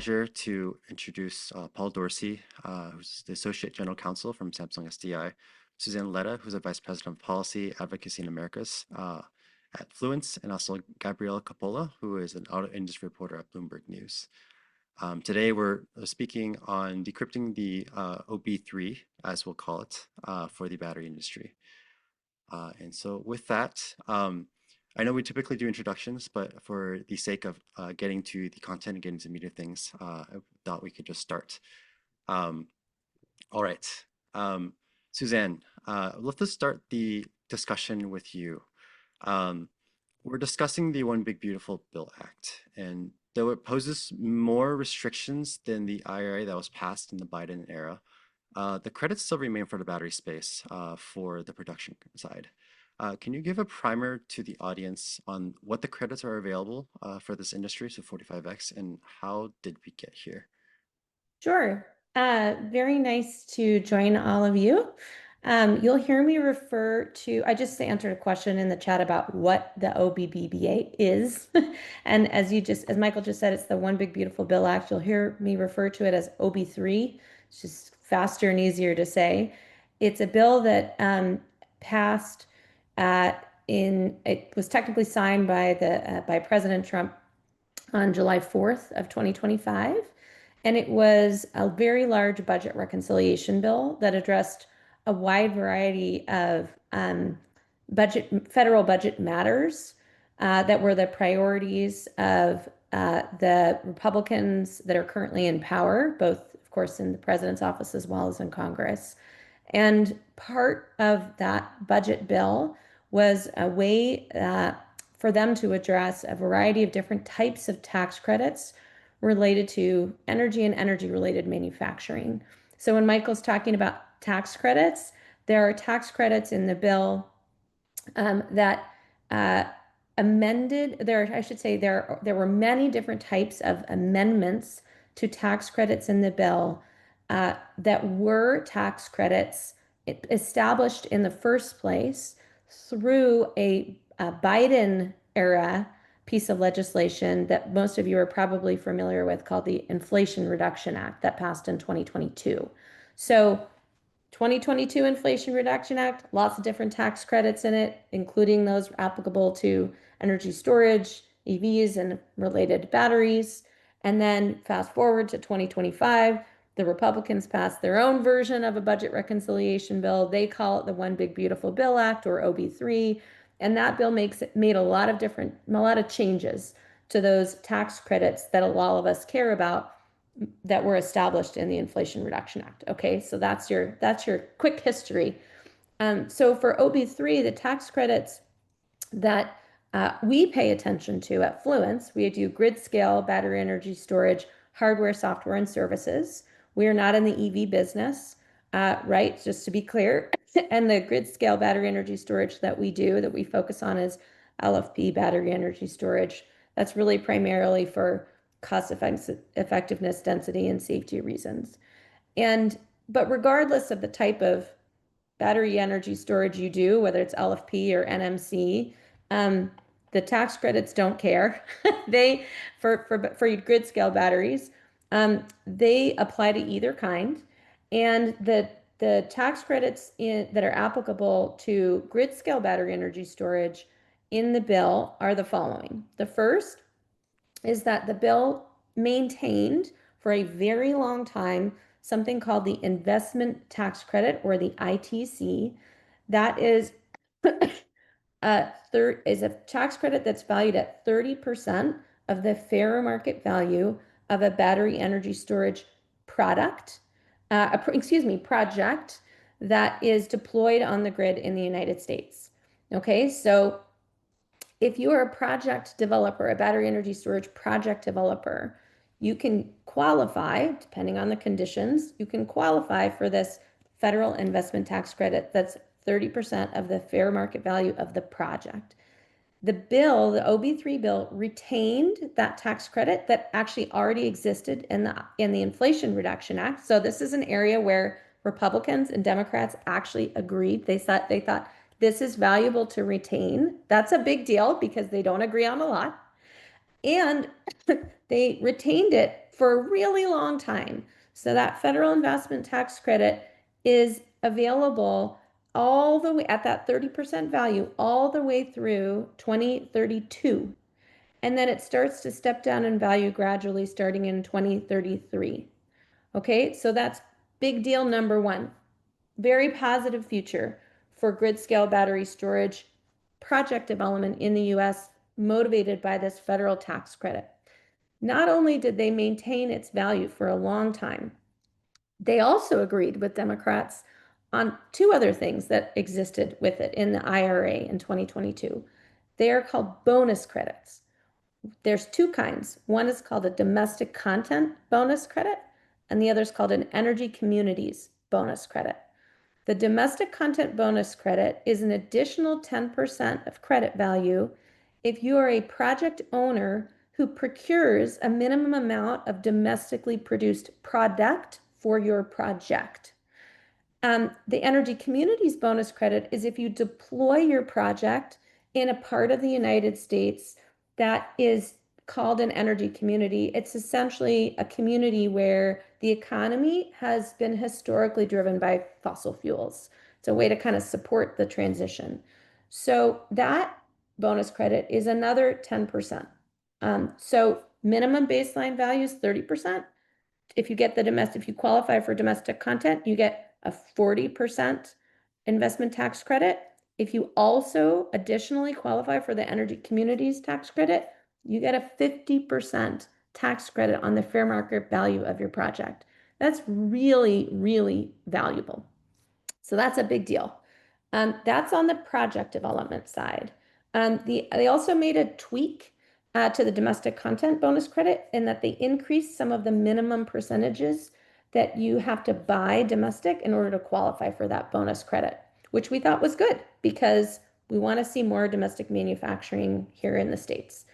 pleasure to introduce Paul Dorsey, who's the Associate General Counsel from Samsung SDI, Suzanne Leta, who's a Vice President of Policy Advocacy in Americas at Fluence, and also Gabrielle Coppola, who is an auto industry reporter at Bloomberg News. Today we're speaking on decrypting the OB3, as we'll call it, for the battery industry. And so with that, I know we typically do introductions, but for the sake of getting to the content and getting to meat of things, I thought we could just start. All right. Suzanne, let's start the discussion with you. We're discussing the One Big Beautiful Bill Act, and though it poses more restrictions than the IRA that was passed in the Biden era, the credits still remain for the battery space for the production side. Can you give a primer to the audience on what the credits are available for this industry, so 45X, and how did we get here? Sure. Very nice to join all of you. You'll hear me refer to, I just answered a question in the chat about what the OBBBA is. And as Michael just said, it's the One Big Beautiful Bill Act. You'll hear me refer to it as OB3. It's just faster and easier to say. It's a bill that passed it was technically signed by President Trump on July 4th of 2025. And it was a very large budget reconciliation bill that addressed a wide variety of federal budget matters that were the priorities of the Republicans that are currently in power, both, of course, in the president's office as well as in Congress. And part of that budget bill was a way for them to address a variety of different types of tax credits related to energy and energy-related manufacturing. So when Michael's talking about tax credits, there are tax credits in the bill that amended. There were many different types of amendments to tax credits in the bill that were tax credits established in the first place through a Biden era piece of legislation that most of you are probably familiar with called the Inflation Reduction Act that passed in 2022. So 2022 Inflation Reduction Act, lots of different tax credits in it, including those applicable to energy storage, EVs, and related batteries. And then fast forward to 2025, the Republicans passed their own version of a budget reconciliation bill. They call it the One Big Beautiful Bill Act, or OB3. And that bill made a lot of changes to those tax credits that all of us care about that were established in the Inflation Reduction Act. Okay, so that's your quick history. So for OB3, the tax credits that we pay attention to at Fluence, we do grid scale battery energy storage, hardware, software, and services. We are not in the EV business, right? Just to be clear. And the grid scale battery energy storage that we focus on is LFP battery energy storage. That's really primarily for cost effectiveness, density, and safety reasons. But regardless of the type of battery energy storage you do, whether it's LFP or NMC, the tax credits don't care. For your grid scale batteries, they apply to either kind, and the tax credits that are applicable to grid scale battery energy storage in the bill are the following. The first is that the bill maintained for a very long time something called the investment tax credit, or the ITC. That is a tax credit that's valued at 30% of the fair market value of a battery energy storage project that is deployed on the grid in the United States. Okay, so if you are a project developer, a battery energy storage project developer, you can qualify, depending on the conditions, you can qualify for this federal investment tax credit that's 30% of the fair market value of the project. The bill, the OB3 bill, retained that tax credit that actually already existed in the Inflation Reduction Act. So this is an area where Republicans and Democrats actually agreed. They thought this is valuable to retain. That's a big deal because they don't agree on a lot. And they retained it for a really long time. So that federal investment tax credit is available all the way at that 30% value all the way through 2032. And then it starts to step down in value gradually starting in 2033. Okay, so that's big deal number one. Very positive future for grid scale battery storage project development in the US, motivated by this federal tax credit. Not only did they maintain its value for a long time, they also agreed with Democrats on two other things that existed with it in the IRA in 2022. They are called bonus credits. There's two kinds. One is called a domestic content bonus credit, and the other is called an energy communities bonus credit. The domestic content bonus credit is an additional 10% of credit value if you are a project owner who procures a minimum amount of domestically produced product for your project. The Energy Communities bonus credit is if you deploy your project in a part of the United States that is called an energy community. It's essentially a community where the economy has been historically driven by fossil fuels. It's a way to kind of support the transition. So that bonus credit is another 10%. So minimum baseline value is 30%. If you get the domestic, if you qualify for domestic content, you get a 40% investment tax credit. If you also additionally qualify for the energy communities tax credit, you get a 50% tax credit on the fair market value of your project. That's really, really valuable. So that's a big deal. That's on the project development side. They also made a tweak to the domestic content bonus credit in that they increased some of the minimum percentages that you have to buy domestic in order to qualify for that bonus credit, which we thought was good because we want to see more domestic manufacturing here in the States.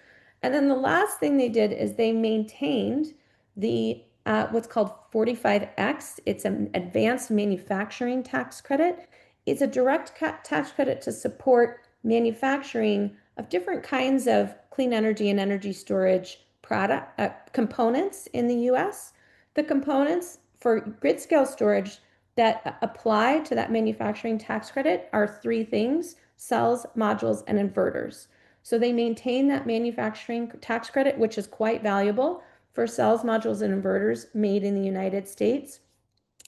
And then the last thing they did is they maintained the what's called 45X. It's an advanced manufacturing tax credit. It's a direct tax credit to support manufacturing of different kinds of clean energy and energy storage product components in the US. The components for grid scale storage that apply to that manufacturing tax credit are three things: cells, modules, and inverters. So they maintain that manufacturing tax credit, which is quite valuable for cells, modules, and inverters made in the United States.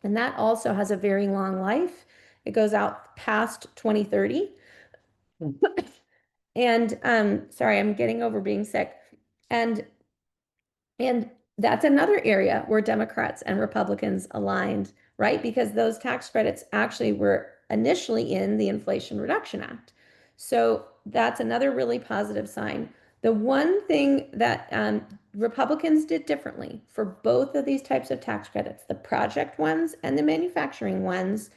And that also has a very long life. It goes out past 2030. And sorry, I'm getting over being sick. And and that's another area where Democrats and Republicans aligned, right? Because those tax credits actually were initially in the Inflation Reduction Act. So that's another really positive sign. The one thing that Republicans did differently for both of these types of tax credits, the project ones and the manufacturing ones,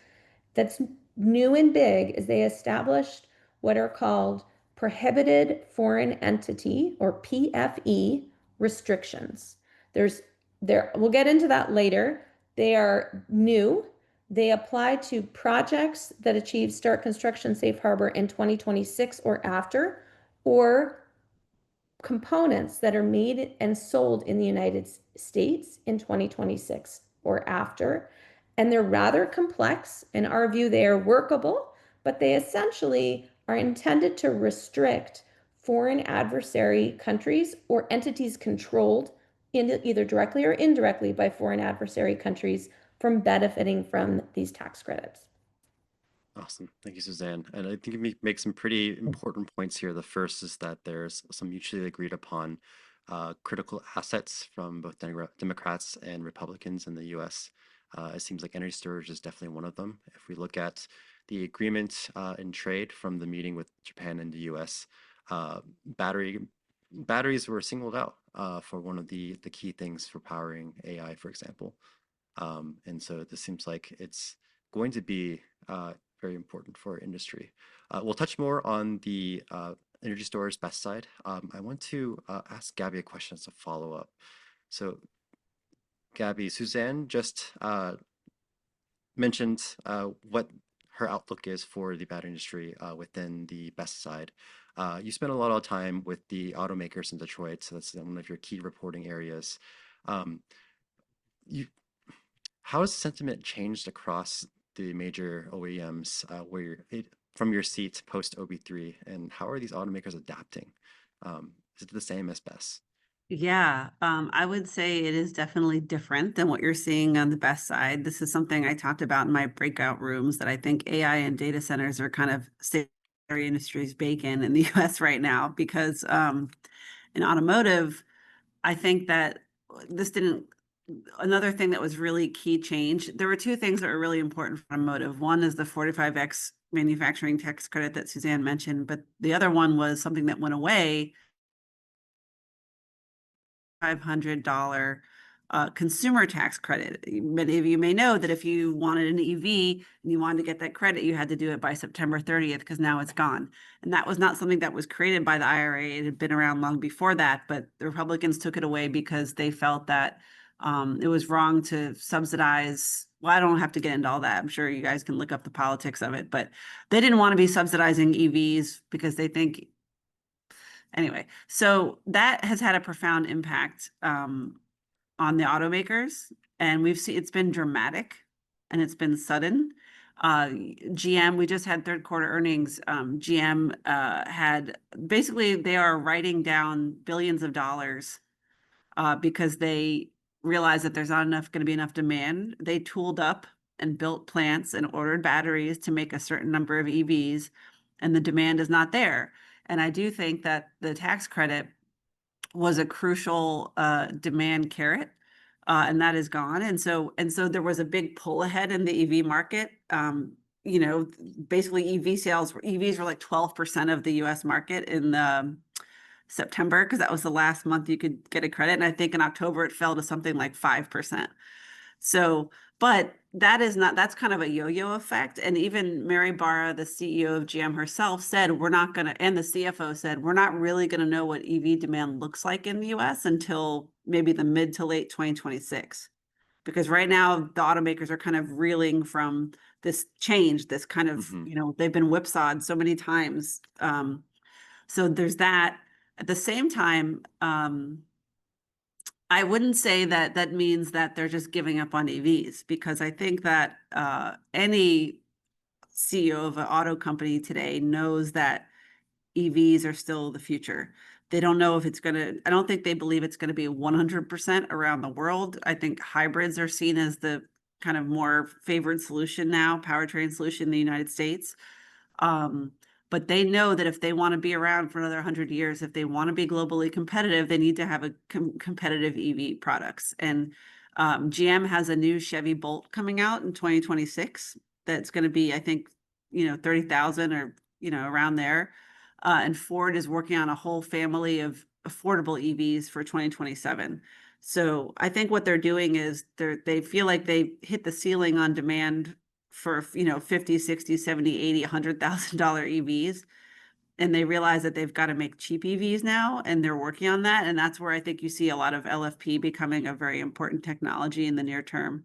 that's new and big is they established what are called prohibited foreign entity or PFE restrictions. There's we'll get into that later. They are new. They apply to projects that achieve start construction safe harbor in 2026 or after, or components that are made and sold in the United States in 2026 or after. And they're rather complex. In our view, they are workable, but they essentially are intended to restrict foreign adversary countries or entities controlled either directly or indirectly by foreign adversary countries from benefiting from these tax credits. Awesome. Thank you, Suzanne. And I think you make some pretty important points here. The first is that there's some mutually agreed upon critical assets from both Democrats and Republicans in the US. It seems like energy storage is definitely one of them. If we look at the agreement in trade from the meeting with Japan and the US, uh, batteries were singled out for one of the key things for powering AI, for example. And so this seems like it's going to be very important for our industry. We'll touch more on the energy storage BESS side. I want to ask Gabby a question as a follow-up. So, Gabby, Suzanne just mentioned what her outlook is for the battery industry within the BESS side. You spent a lot of time with the automakers in Detroit, so that's one of your key reporting areas. Um, you, how has sentiment changed across the major OEMs from your seat post OB3, and how are these automakers adapting? Is it the same as BESS? Yeah, I would say it is definitely different than what you're seeing on the best side. This is something I talked about in my breakout rooms that I think AI and data centers are kind of secondary industry's bacon in the US right now because in automotive, I think that this didn't, another thing that was really key change, there were two things that were really important for automotive. One is the 45X manufacturing tax credit that Suzanne mentioned, but the other one was something that went away $500 consumer tax credit. Many of you may know that if you wanted an EV and you wanted to get that credit, you had to do it by September 30th because now it's gone. And that was not something that was created by the IRA. It had been around long before that, but the Republicans took it away because they felt that it was wrong to subsidize. Well, I don't have to get into all that. I'm sure you guys can look up the politics of it, but they didn't want to be subsidizing EVs because they think anyway, so that has had a profound impact on the automakers, and we've seen it's been dramatic and it's been sudden. GM, we just had third quarter earnings. GM had basically they are writing down billions of dollars because they realize that there's not enough going to be enough demand. They tooled up and built plants and ordered batteries to make a certain number of EVs, and the demand is not there. And I do think that the tax credit was a crucial demand carrot, and that is gone. And so there was a big pull ahead in the EV market. Basically EVs were like 12% of the US market in September because that was the last month you could get a credit. And I think in October it fell to something like 5%. So, but that's kind of a yo-yo effect. And even Mary Barra, the CEO of GM herself, said we're not going to, and the CFO said, we're not really going to know what EV demand looks like in the US until maybe the mid to late 2026. Because right now the automakers are kind of reeling from this change, this kind of, Hmm. they've been whipsawed so many times. So there's that. At the same time, I wouldn't say that that means that they're just giving up on EVs because I think that any CEO of an auto company today knows that EVs are still the future. They don't know if it's going to, I don't think they believe it's going to be 100% around the world. I think hybrids are seen as the kind of more favored solution now, powertrain solution in the United States. Um, but they know that if they want to be around for another 100 years, if they want to be globally competitive, they need to have a competitive EV products. And GM has a new Chevy Bolt coming out in 2026 that's going to be, I think, 30,000 or, around there. And Ford is working on a whole family of affordable EVs for 2027. So I think what they're doing is they feel like they hit the ceiling on demand for 50, 60, 70, 80, $100,000 EVs, and they realize that they've got to make cheap EVs now, and they're working on that. And that's where I think you see a lot of LFP becoming a very important technology in the near term,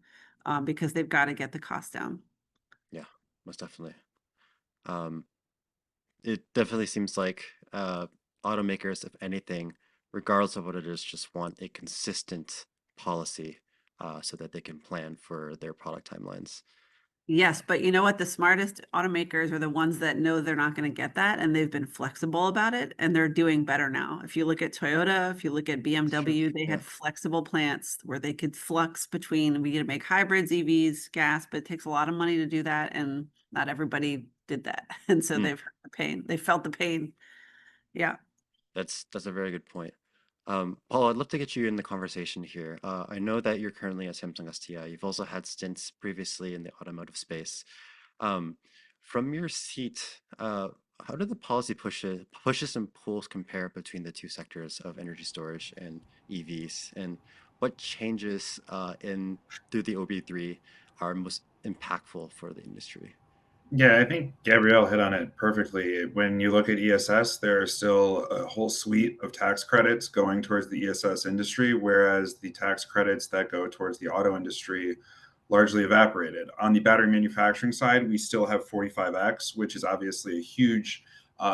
because they've got to get the cost down. Yeah, most definitely. Um, it definitely seems like automakers, if anything, regardless of what it is, just want a consistent policy so that they can plan for their product timelines. Yes, but you know what? The smartest automakers are the ones that know they're not going to get that, and they've been flexible about it, and they're doing better now. If you look at Toyota, if you look at It's true. BMW, they Yeah. had flexible plants where they could flux between we can make hybrids, EVs, gas, but it takes a lot of money to do that, and not everybody did that. And so Hmm. they've heard the pain. They felt the pain. Yeah. That's a very good point. Paul, I'd love to get you in the conversation here. I know that you're currently at Samsung SDI. You've also had stints previously in the automotive space. Um, from your seat, how do the policy pushes and pulls compare between the two sectors of energy storage and EVs? And what changes in through the OB3 are most impactful for the industry? Yeah, I think Gabrielle hit on it perfectly. When you look at ESS, there are still a whole suite of tax credits going towards the ESS industry, whereas the tax credits that go towards the auto industry largely evaporated. On the battery manufacturing side, we still have 45X, which is obviously a huge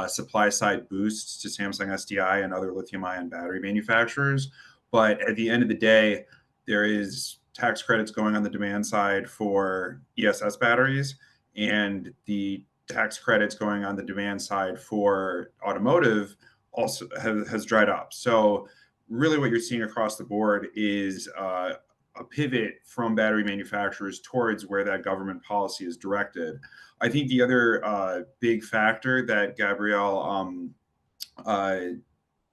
supply side boosts to Samsung SDI and other lithium ion battery manufacturers. But at the end of the day, there is tax credits going on the demand side for ESS batteries, and the tax credits going on the demand side for automotive also has dried up. So really what you're seeing across the board is a pivot from battery manufacturers towards where that government policy is directed. I think the other big factor that Gabrielle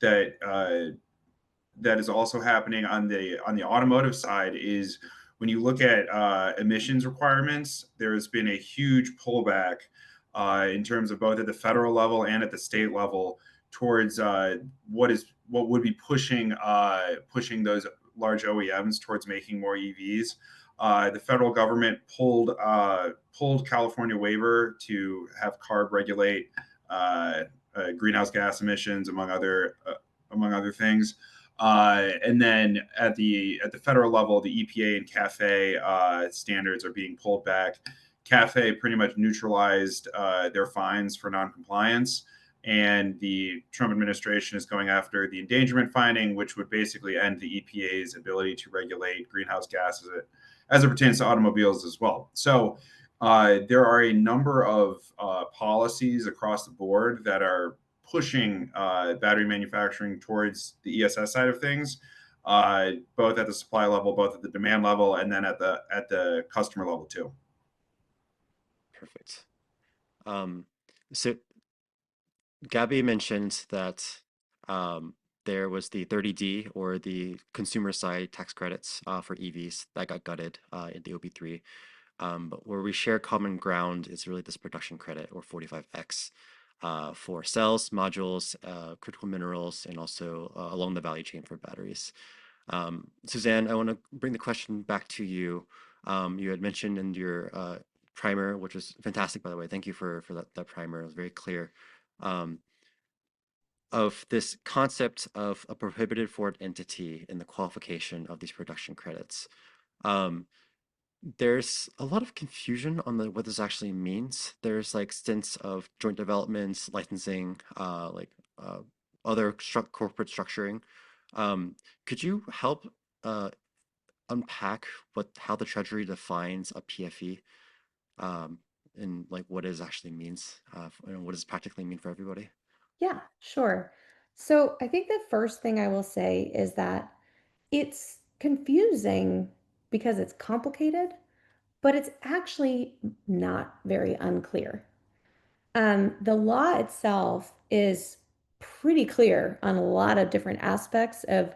that that is also happening on the automotive side is when you look at emissions requirements, there has been a huge pullback in terms of both at the federal level and at the state level towards what would be pushing those large OEMs towards making more EVs. The federal government pulled California waiver to have CARB regulate greenhouse gas emissions, among other things. And then at the federal level, the EPA and CAFE standards are being pulled back. CAFE pretty much neutralized their fines for noncompliance, and the Trump administration is going after the endangerment finding, which would basically end the EPA's ability to regulate greenhouse gases as it pertains to automobiles as well. So there are a number of policies across the board that are pushing battery manufacturing towards the ESS side of things, both at the supply level, both at the demand level, and then at the customer level too. Perfect. So Gabby mentioned that there was the 30D, or the consumer side tax credits for EVs that got gutted in the OB3. But where we share common ground is really this production credit, or 45X, for cells, modules, critical minerals, and also along the value chain for batteries. Suzanne, I want to bring the question back to you. You had mentioned in your primer, which was fantastic, by the way. Thank you for that primer. It was very clear. Of this concept of a prohibited foreign entity in the qualification of these production credits. There's a lot of confusion on what this actually means. There's like stints of joint developments, licensing, other corporate structuring. Could you help unpack how the Treasury defines a PFE, and like what it actually means, and what does it practically mean for everybody? Yeah, sure. So I think the first thing I will say is that it's confusing because it's complicated, but it's actually not very unclear. The law itself is pretty clear on a lot of different aspects of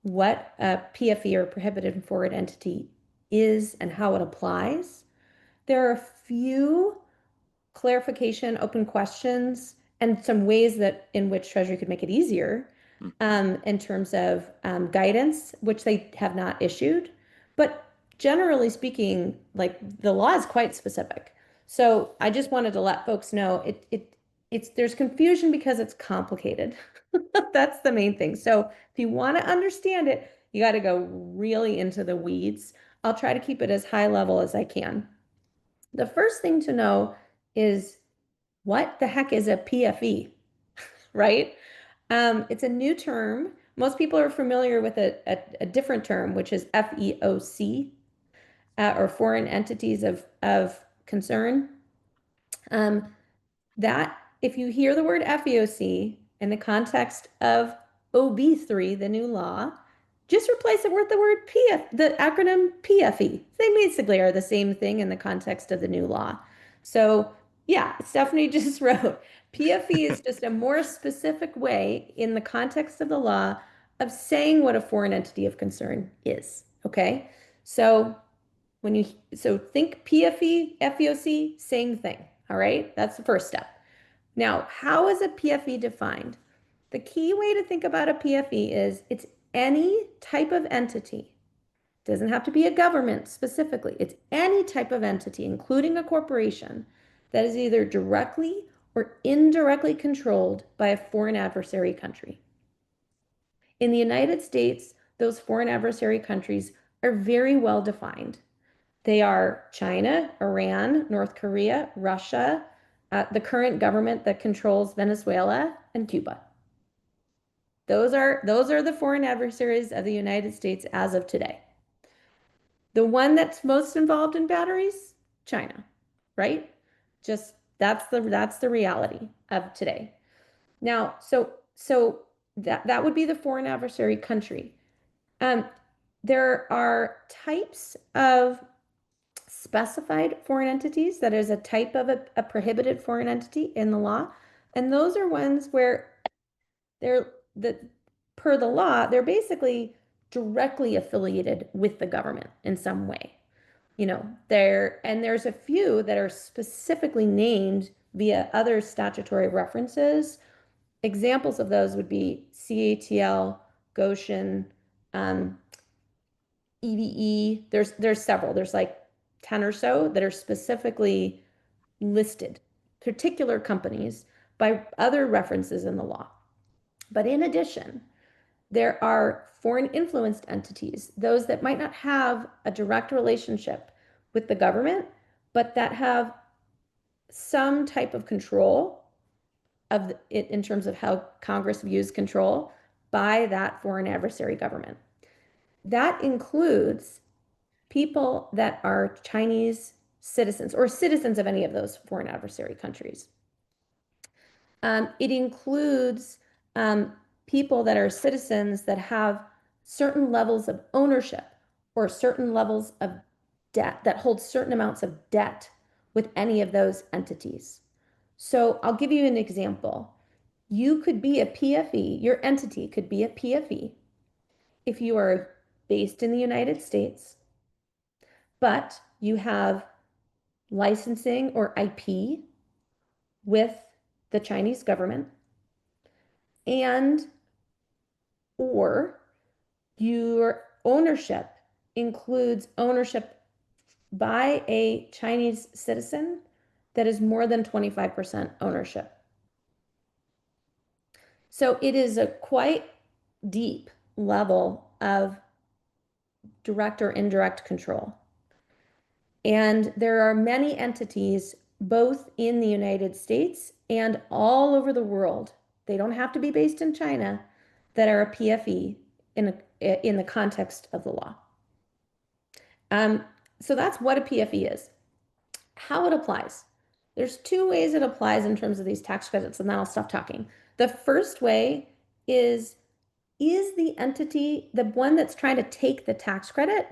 what a PFE, or prohibited foreign entity, is and how it applies. There are a few clarification, open questions, and some ways that in which Treasury could make it easier in terms of guidance, which they have not issued. But generally speaking, like, the law is quite specific. So I just wanted to let folks know there's confusion because it's complicated. That's the main thing. So if you want to understand it, you got to go really into the weeds. I'll try to keep it as high level as I can. The first thing to know is, what the heck is a PFE, right? It's a new term. Most people are familiar with a different term, which is FEOC, or foreign entities of concern. That, if you hear the word FEOC in the context of OB3, the new law, just replace it with the word the acronym PFE. They basically are the same thing in the context of the new law. So yeah, Stephanie just wrote, PFE is just a more specific way in the context of the law of saying what a foreign entity of concern is. Okay, so think PFE, FEOC, same thing. All right, that's the first step. Now, how is a PFE defined? The key way to think about a PFE is it's any type of entity. It doesn't have to be a government specifically. It's any type of entity, including a corporation, that is either directly or indirectly controlled by a foreign adversary country. In the United States, those foreign adversary countries are very well defined. They are China, Iran, North Korea, Russia, the current government that controls Venezuela and Cuba. Those are the foreign adversaries of the United States as of today. The one that's most involved in batteries, China, right? Just that's the reality of today. Now, so that would be the foreign adversary country. There are types of specified foreign entities. That is a type of a prohibited foreign entity in the law, and those are ones where per the law, they're basically directly affiliated with the government in some way. There's a few that are specifically named via other statutory references. Examples of those would be CATL, Goshen, EVE. There's several. There's like 10 or so that are specifically listed, particular companies by other references in the law. But in addition, there are foreign influenced entities, those that might not have a direct relationship with the government, but that have some type of control of it in terms of how Congress views control by that foreign adversary government. That includes people that are Chinese citizens or citizens of any of those foreign adversary countries. It includes people that are citizens that have certain levels of ownership or certain levels of debt, that hold certain amounts of debt with any of those entities. So I'll give you an example. You could be a PFE, your entity could be a PFE if you are based in the United States, but you have licensing or IP with the Chinese government, and or your ownership includes ownership by a Chinese citizen that is more than 25% ownership. So it is a quite deep level of direct or indirect control. And there are many entities, both in the United States and all over the world. They don't have to be based in China, that are a PFE in the context of the law. So that's what a PFE is. How it applies. There's two ways it applies in terms of these tax credits, and then I'll stop talking. The first way is the entity, the one that's trying to take the tax credit,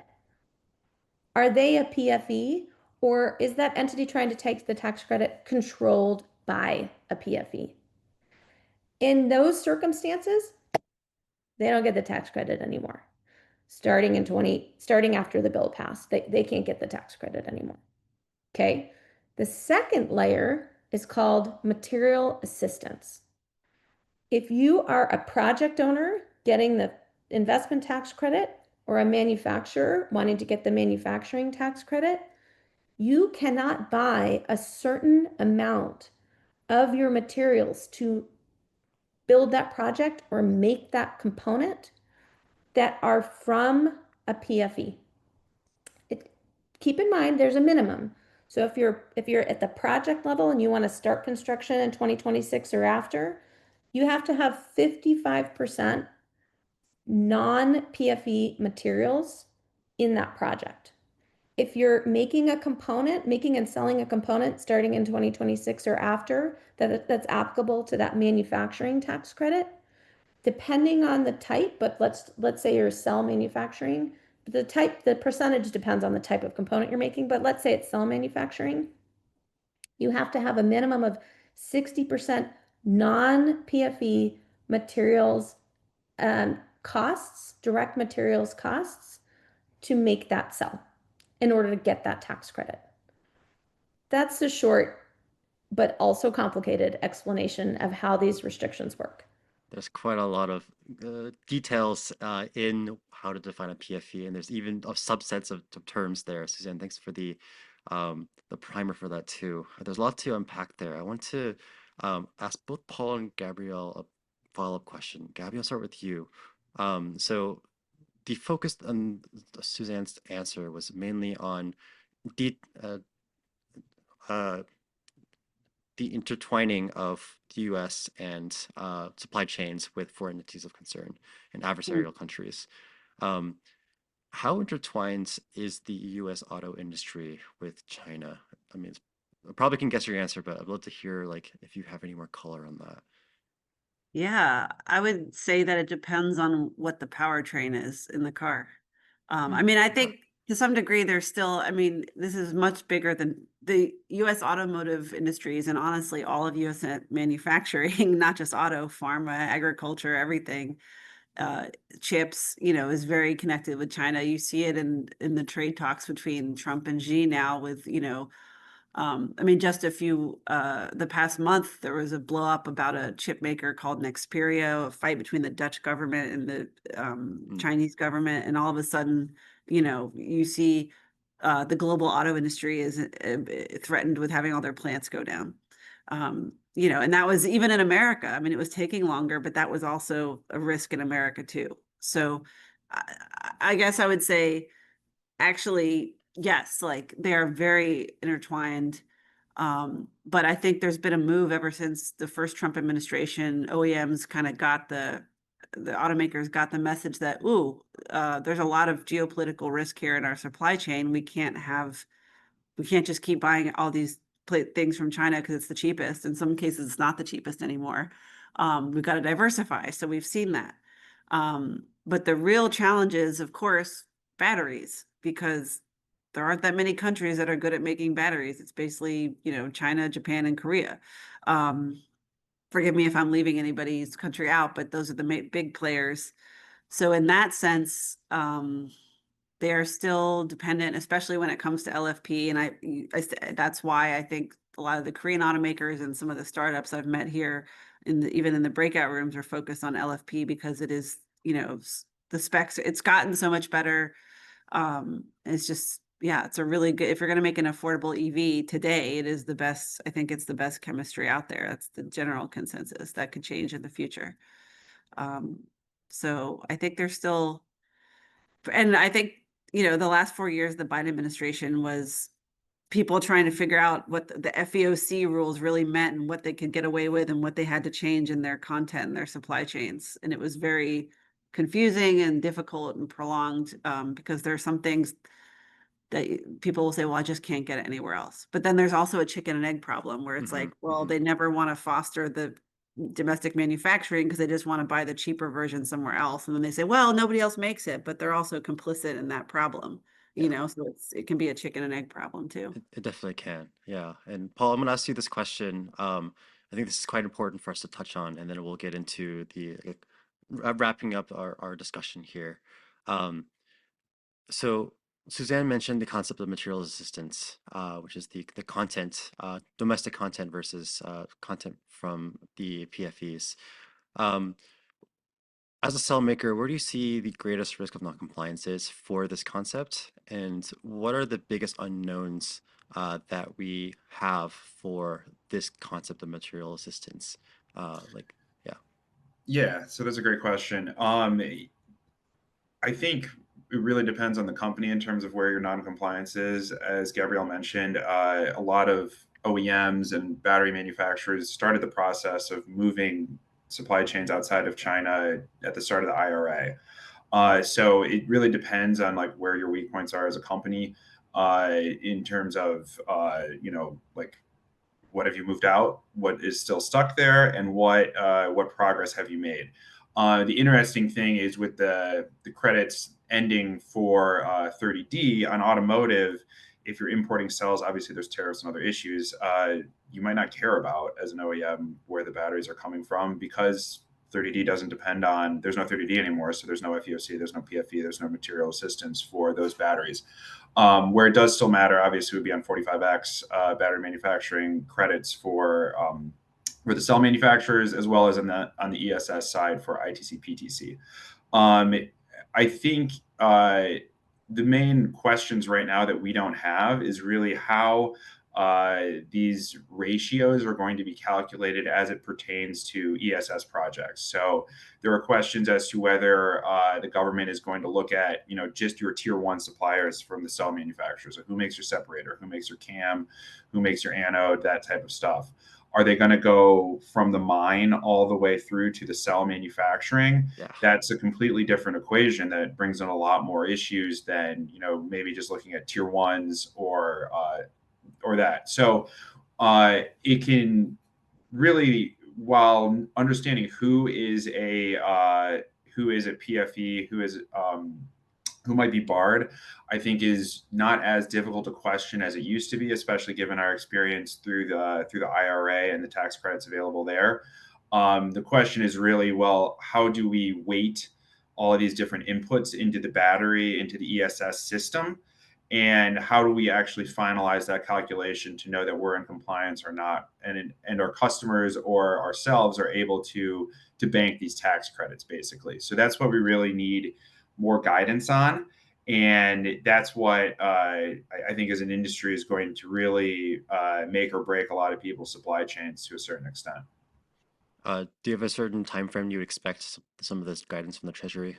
are they a PFE, or is that entity trying to take the tax credit controlled by a PFE? In those circumstances, they don't get the tax credit anymore. Starting after the bill passed, they can't get the tax credit anymore. Okay. The second layer is called material assistance. If you are a project owner getting the investment tax credit, or a manufacturer wanting to get the manufacturing tax credit, you cannot buy a certain amount of your materials to build that project or make that component that are from a PFE. Keep in mind, there's a minimum. So if you're at the project level and you want to start construction in 2026 or after, you have to have 55% non-PFE materials in that project. If you're making and selling a component starting in 2026 or after, that's applicable to that manufacturing tax credit, depending on the type, but let's say you're cell manufacturing, the percentage depends on the type of component you're making, but let's say it's cell manufacturing, you have to have a minimum of 60% non-PFE materials costs, direct materials costs, to make that cell in order to get that tax credit. That's a short but also complicated explanation of how these restrictions work. There's quite a lot of details in how to define a PFE, and there's even subsets of terms there. Suzanne, thanks for the primer for that too. There's a lot to unpack there. I want to ask both Paul and Gabrielle a follow-up question. Gabrielle, I'll start with you. So the focus on Suzanne's answer was mainly on the intertwining of the U.S. and supply chains with foreign entities of concern and adversarial countries. Um, how intertwined is the U.S. auto industry with China? I mean, I probably can guess your answer, but I'd love to hear like if you have any more color on that. Yeah, I would say that it depends on what the powertrain is in the car. I mean, I Okay. think to some degree there's still, I mean, this is much bigger than the US automotive industries and honestly all of US manufacturing, not just auto, pharma, agriculture, everything, uh, chips, is very connected with China. You see it in the trade talks between Trump and Xi now with, I mean, just the past month, there was a blow up about a chip maker called Nexperia, a fight between the Dutch government and the Mm, Chinese government. And all of a sudden, you see the global auto industry is threatened with having all their plants go down. And that was even in America. I mean, it was taking longer, but that was also a risk in America too. So I guess I would say, actually, yes, like they are very intertwined. But I think there's been a move ever since the first Trump administration. OEMs kind of got the automakers got the message that, ooh, there's a lot of geopolitical risk here in our supply chain. We can't just keep buying all these things from China because it's the cheapest. In some cases, it's not the cheapest anymore. We've got to diversify. So we've seen that. But the real challenge is, of course, batteries, because there aren't that many countries that are good at making batteries. It's basically, China, Japan, and Korea. Um, Forgive me if I'm leaving anybody's country out, but those are the big players. So in that sense, they are still dependent, especially when it comes to LFP. And that's why I think a lot of the Korean automakers and some of the startups I've met here, even in the breakout rooms, are focused on LFP because it is, the specs. It's gotten so much better. It's just, yeah, it's a really good. If you're going to make an affordable EV today, it is the best. I think it's the best chemistry out there. That's the general consensus. That could change in the future. Um, so I think there's still, and I think, the last 4 years, the Biden administration was people trying to figure out what the FEOC rules really meant and what they could get away with and what they had to change in their content and their supply chains. And it was very confusing and difficult and prolonged, because there are some things that people will say, well, I just can't get it anywhere else. But then there's also a chicken and egg problem where it's hmm like, well, hmm they never want to foster the domestic manufacturing because they just want to buy the cheaper version somewhere else. And then they say, well, nobody else makes it, but they're also complicit in that problem, Yeah, so it can be a chicken and egg problem too. it definitely can. Yeah. And Paul, I'm going to ask you this question. I think this is quite important for us to touch on, and then we'll get into the like, wrapping up our discussion here. Um, So Suzanne mentioned the concept of material assistance, which is the content, domestic content versus content from the PFEs. Um, as a cell maker, where do you see the greatest risk of non-compliances for this concept, and what are the biggest unknowns that we have for this concept of material assistance? Like, yeah. Yeah, so that's a great question. I think it really depends on the company in terms of where your non-compliance is. As Gabrielle mentioned, a lot of OEMs and battery manufacturers started the process of moving supply chains outside of China at the start of the IRA. So it really depends on like where your weak points are as a company, in terms of like what have you moved out, what is still stuck there, and what progress have you made. The interesting thing is with the credits ending for 30D on automotive, if you're importing cells, obviously there's tariffs and other issues. You might not care about as an OEM where the batteries are coming from because 30D doesn't depend on, there's no 30D anymore. So there's no FEOC, there's no PFE, there's no material assistance for those batteries. Where it does still matter, obviously, would be on 45X battery manufacturing credits for the cell manufacturers, as well as on the ESS side for ITC PTC. I think the main questions right now that we don't have is really how these ratios are going to be calculated as it pertains to ESS projects. So there are questions as to whether the government is going to look at, just your tier one suppliers from the cell manufacturers. So who makes your separator, who makes your cam, who makes your anode, that type of stuff. Are they going to go from the mine all the way through to the cell manufacturing? Yeah. That's a completely different equation that brings in a lot more issues than, maybe just looking at tier ones or that. So it can really, while understanding who is a PFE, who might be barred, I think is not as difficult a question as it used to be, especially given our experience through the IRA and the tax credits available there. The question is really, well, how do we weight all of these different inputs into the battery, into the ESS system? And how do we actually finalize that calculation to know that we're in compliance or not, and our customers or ourselves are able to bank these tax credits, basically. So that's what we really need more guidance on, and that's what I think as an industry is going to really make or break a lot of people's supply chains to a certain extent. Do you have a certain time frame you would expect some of this guidance from the Treasury?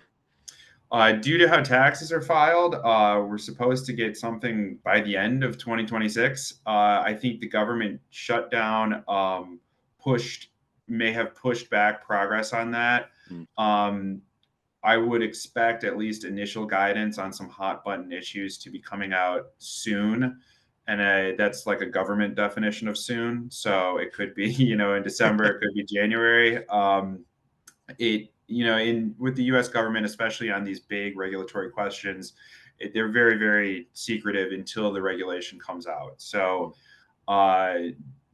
Due to how taxes are filed, we're supposed to get something by the end of 2026. I think the government shutdown may have pushed back progress on that. I would expect at least initial guidance on some hot button issues to be coming out soon. And that's like a government definition of soon. So it could be, in December, it could be January. With the U.S. government, especially on these big regulatory questions, they're very, very secretive until the regulation comes out. So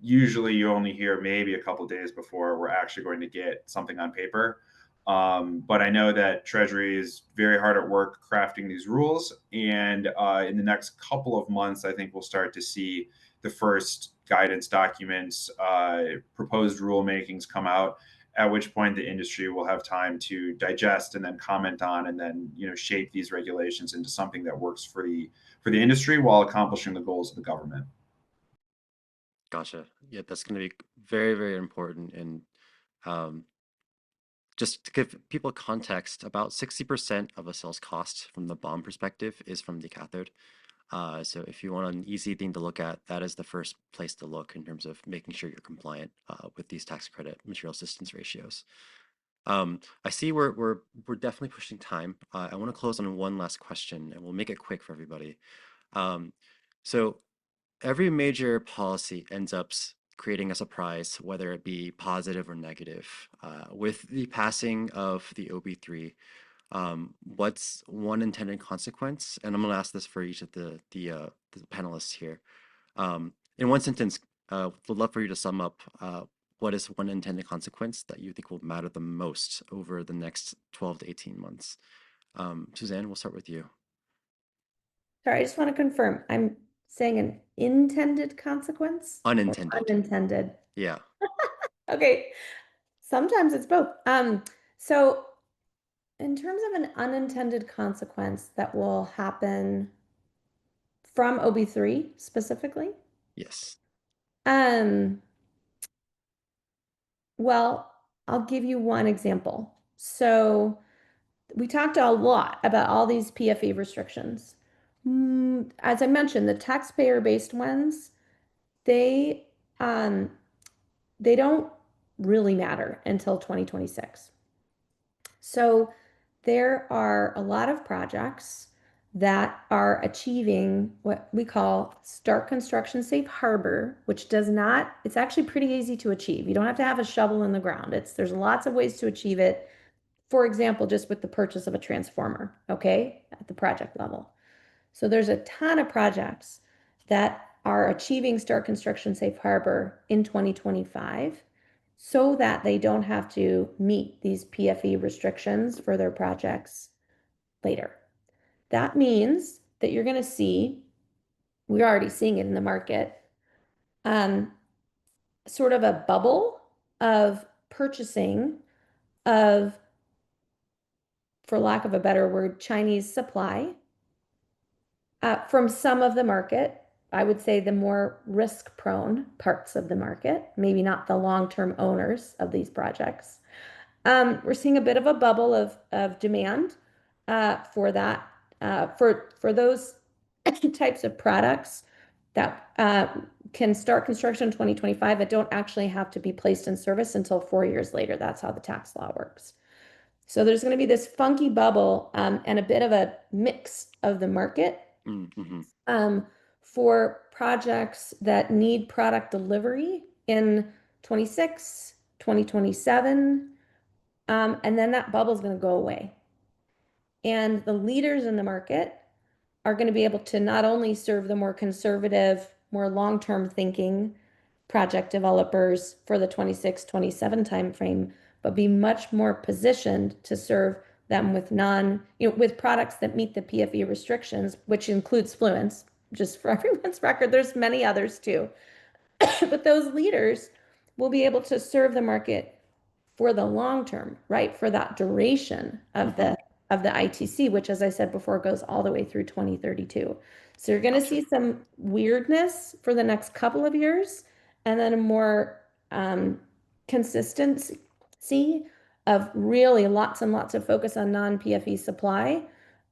usually you only hear maybe a couple of days before we're actually going to get something on paper. But I know that Treasury is very hard at work crafting these rules. And in the next couple of months, I think we'll start to see the first guidance documents, proposed rulemakings come out, at which point the industry will have time to digest and then comment on and then shape these regulations into something that works for the industry while accomplishing the goals of the government. Gotcha. Yeah, that's going to be very, very important. And just to give people context, about 60% of a cell's cost from the BOM perspective is from the cathode. So if you want an easy thing to look at, that is the first place to look in terms of making sure you're compliant with these tax credit material assistance ratios. I see we're definitely pushing time. I want to close on one last question, and we'll make it quick for everybody. So every major policy ends up creating a surprise, whether it be positive or negative. With the passing of the OB3, what's one intended consequence? And I'm going to ask this for each of the panelists here. In one sentence, would love for you to sum up what is one intended consequence that you think will matter the most over the next 12 to 18 months. Suzanne, we'll start with you. Sorry, I just want to confirm. I'm saying an intended consequence? Unintended. Unintended. Yeah. Okay. Sometimes it's both. So in terms of an unintended consequence that will happen from OB3 specifically? Yes. Well, I'll give you one example. So we talked a lot about all these PFE restrictions. As I mentioned, the taxpayer-based ones, they don't really matter until 2026. So there are a lot of projects that are achieving what we call start construction safe harbor, which does not, it's actually pretty easy to achieve. You don't have to have a shovel in the ground. There's lots of ways to achieve it. For example, just with the purchase of a transformer, okay, at the project level. So there's a ton of projects that are achieving start construction safe harbor in 2025 so that they don't have to meet these PFE restrictions for their projects later. That means that you're going to see, we're already seeing it in the market, sort of a bubble of purchasing of, for lack of a better word, Chinese supply from some of the market I would say, the more risk-prone parts of the market, maybe not the long-term owners of these projects. We're seeing a bit of a bubble of demand for that, for those types of products that can start construction in 2025 but don't actually have to be placed in service until 4 years later. That's how the tax law works. So there's going to be this funky bubble and a bit of a mix of the market for projects that need product delivery in 26, 2027, and then that bubble is going to go away. And the leaders in the market are going to be able to not only serve the more conservative, more long-term thinking project developers for the 26, 27 timeframe, but be much more positioned to serve them with with products that meet the PFE restrictions, which includes Fluence. Just for everyone's record, there's many others too. But those leaders will be able to serve the market for the long term, right? For that duration of the ITC, which, as I said before, goes all the way through 2032. So you're going to see some weirdness for the next couple of years, and then a more consistency of really lots and lots of focus on non-PFE supply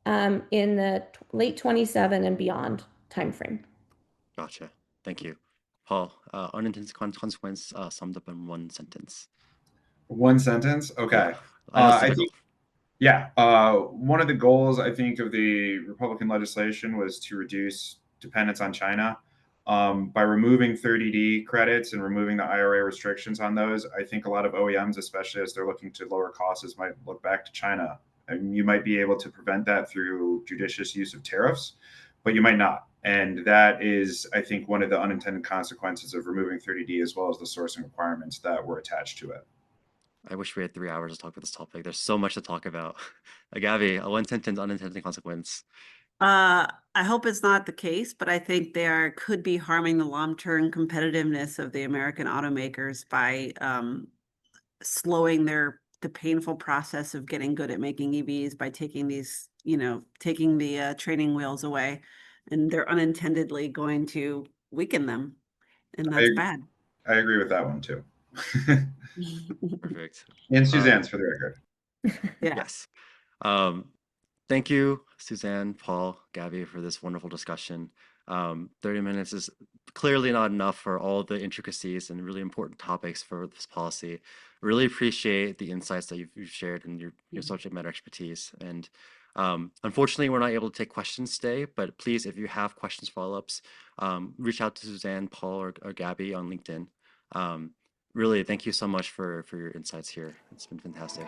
in the late 27 and beyond timeframe. Gotcha. Thank you. Paul, unintended consequence summed up in one sentence. One sentence? Okay. Yeah. I think, one of the goals, I think, of the Republican legislation was to reduce dependence on China. By removing 30D credits and removing the IRA restrictions on those, I think a lot of OEMs, especially as they're looking to lower costs, might look back to China. And you might be able to prevent that through judicious use of tariffs, but you might not. And that is, I think, one of the unintended consequences of removing 30D, as well as the sourcing requirements that were attached to it. I wish we had 3 hours to talk about this topic. There's so much to talk about. Gabby, a one sentence unintended consequence. I hope it's not the case, but I think they could be harming the long-term competitiveness of the American automakers by slowing the painful process of getting good at making EVs by taking these, taking the training wheels away, and they're unintendedly going to weaken them, and that's bad. I agree with that one too. Perfect. And Suzanne's for the record. Yeah. Yes. Thank you, Suzanne, Paul, Gabby, for this wonderful discussion. 30 minutes is clearly not enough for all the intricacies and really important topics for this policy. Really appreciate the insights that you've shared and your subject matter expertise. And unfortunately, we're not able to take questions today, but please, if you have questions, follow-ups, reach out to Suzanne, Paul, or Gabby on LinkedIn. Really, thank you so much for your insights here. It's been fantastic.